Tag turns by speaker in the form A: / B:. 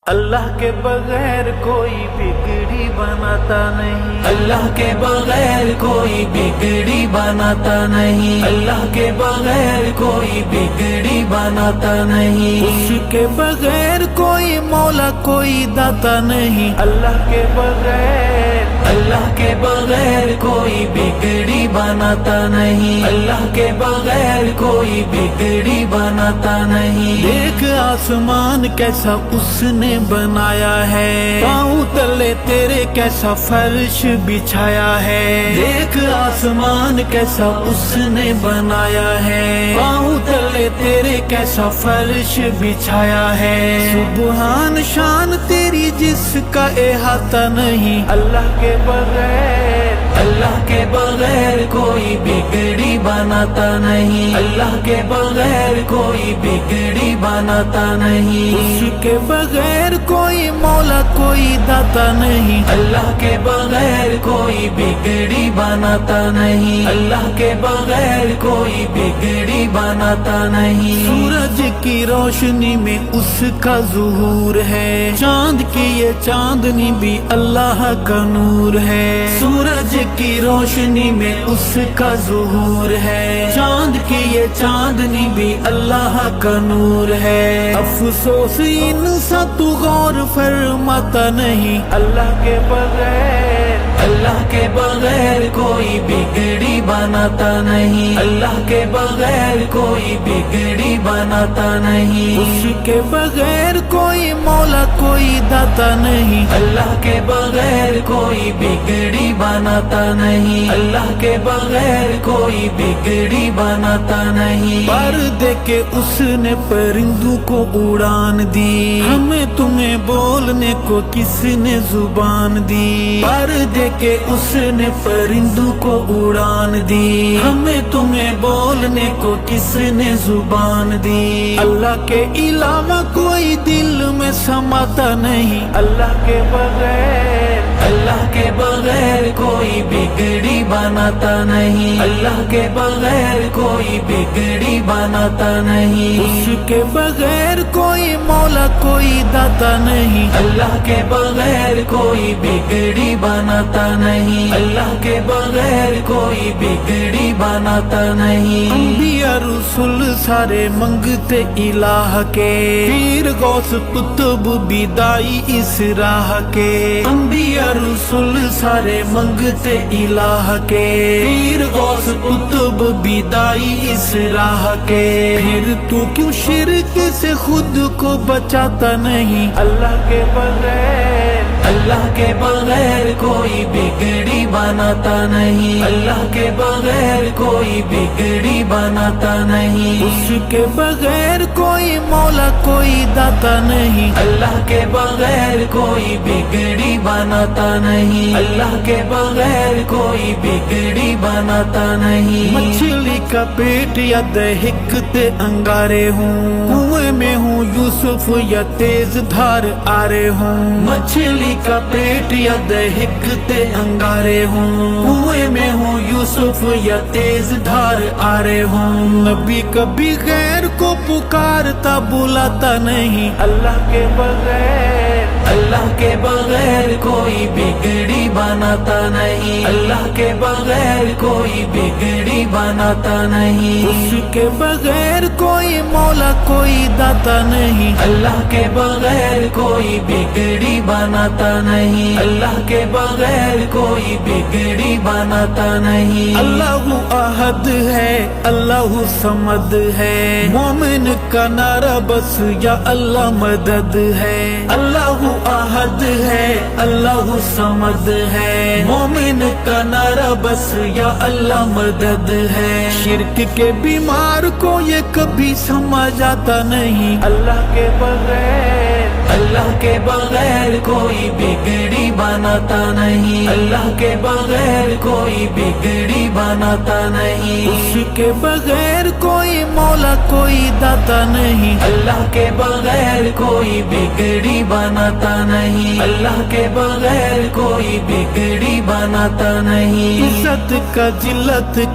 A: اللہ کے بغیر کوئی بگڑی بناتا نہیں،
B: اللہ کے بغیر کوئی بگڑی بناتا نہیں، اللہ کے بغیر کوئی بگڑی بناتا نہیں،
A: اس کے بغیر کوئی مولا کوئی داتا نہیں، اللہ کے بغیر
B: اللہ کے بغیر کوئی بگڑی بناتا نہیں، اللہ کے بغیر کوئی بگڑی بناتا نہیں۔
A: دیکھ آسمان کیسا اس نے بنایا ہے، پاؤں تلے تیرے کیسا فرش بچھایا ہے، دیکھ آسمان کیسا اس نے بنایا ہے، پاؤں تلے تیرے کیسا فرش بچھایا ہے، سبحان شان تیری جس کا احاطہ نہیں، اللہ کے بغیر
B: اللہ کے بغیر کوئی بگڑی بناتا نہیں، اللہ کے بغیر کوئی بگڑی بناتا نہیں،
A: اس کے بغیر کوئی مولا کوئی داتا نہیں،
B: اللہ کے بغیر کوئی بگڑی بناتا نہیں، اللہ کے بغیر کوئی بگڑی بناتا نہیں۔
A: سورج کی روشنی میں اس کا ظہور ہے، چاند کی یہ چاندنی بھی اللہ کا نور ہے، سورج کی روشنی میں اس کا ظہور ہے، چاند کی یہ چاندنی بھی اللہ کا نور ہے، افسوس انسان تو غور فرماتا نہیں، اللہ کے بغیر
B: اللہ کے بغیر کوئی بگڑی بناتا نہیں، اللہ کے بغیر کوئی بگڑی بناتا نہیں،
A: اس کے بغیر کوئی مولا کوئی داتا نہیں،
B: اللہ کے بغیر کوئی بگڑی بناتا نہیں، اللہ کے بغیر کوئی بگڑی بناتا نہیں۔
A: پردے کے اس نے پرندوں کو اڑان دی، ہمیں تمہیں بولنے کو کس نے زبان دی، پردے کہ اس نے پرندوں کو اڑان دی، ہمیں تمہیں بولنے کو کس نے زبان دی، اللہ کے علاوہ کوئی دل میں سماتا نہیں، اللہ کے بغیر
B: اللہ کے بغیر کوئی بگڑی بناتا نہیں، اللہ کے بغیر کوئی بگڑی بناتا نہیں،
A: اس کے بغیر کوئی مولا کوئی داتا نہیں،
B: اللہ کے بغیر کوئی بگڑی بناتا نہیں، اللہ کے بغیر کوئی بگڑی بناتا نہیں۔
A: انبیاء رسول سارے منگتے الہ کے، پیر غوث قطب بھی دائی اس راہ کے، انبیاء رسول سارے منگتے الہ کے، پیر غوث قطب بھی دائی اس راہ کے، پھر تو کیوں شرک سے خود کو بچاتا نہیں، اللہ کے بغیر
B: اللہ کے بغیر کوئی بگڑی بناتا نہیں، اللہ کے بغیر کوئی بگڑی بناتا نہیں،
A: اس کے بغیر کوئی مولا کوئی داتا نہیں،
B: اللہ کے بغیر کوئی بگڑی بناتا نہیں، اللہ کے بغیر کوئی بگڑی بناتا نہیں۔
A: مچھلی کا پیٹ یا دہکتے انگارے ہوں، کنویں میں ہوں یوسف یا تیز دھار آرے ہوں، مچھلی کا پیٹ یا دہکتے انگارے ہوں، کنویں میں ہوں یوسف یا تیز دھار آرے ہوں، نبی کبھی غیر کو پکارتا بلاتا نہیں، اللہ کے بغیر
B: اللہ کے بغیر کوئی بگڑی بناتا نہیں، اللہ کے بغیر کوئی بگڑی بناتا نہیں،
A: اس کے بغیر کوئی مولا کوئی داتا نہیں،
B: اللہ کے بغیر کوئی بگڑی بناتا نہیں، اللہ کے بغیر کوئی بگڑی بناتا نہیں۔
A: اللہ احد ہے، اللہ صمد ہے، مومن کا نعرہ بس یا اللہ مدد ہے، اللہ احد ہے، اللہ صمد ہے، مومن کا نعرہ بس یا اللہ مدد ہے، شرک کے بیمار کو یہ کبھی سمجھ آتا نہیں، اللہ کے بغیر
B: اللہ کے بغیر کوئی بگڑی بناتا نہیں، اللہ کے بغیر کوئی بگڑی بناتا نہیں،
A: اس کے بغیر کوئی مولا کوئی داتا نہیں،
B: اللہ کے بغیر کوئی بگڑی بناتا نہیں، اللہ کے بغیر کوئی بگڑی بناتا نہیں۔
A: عزت کا ذلت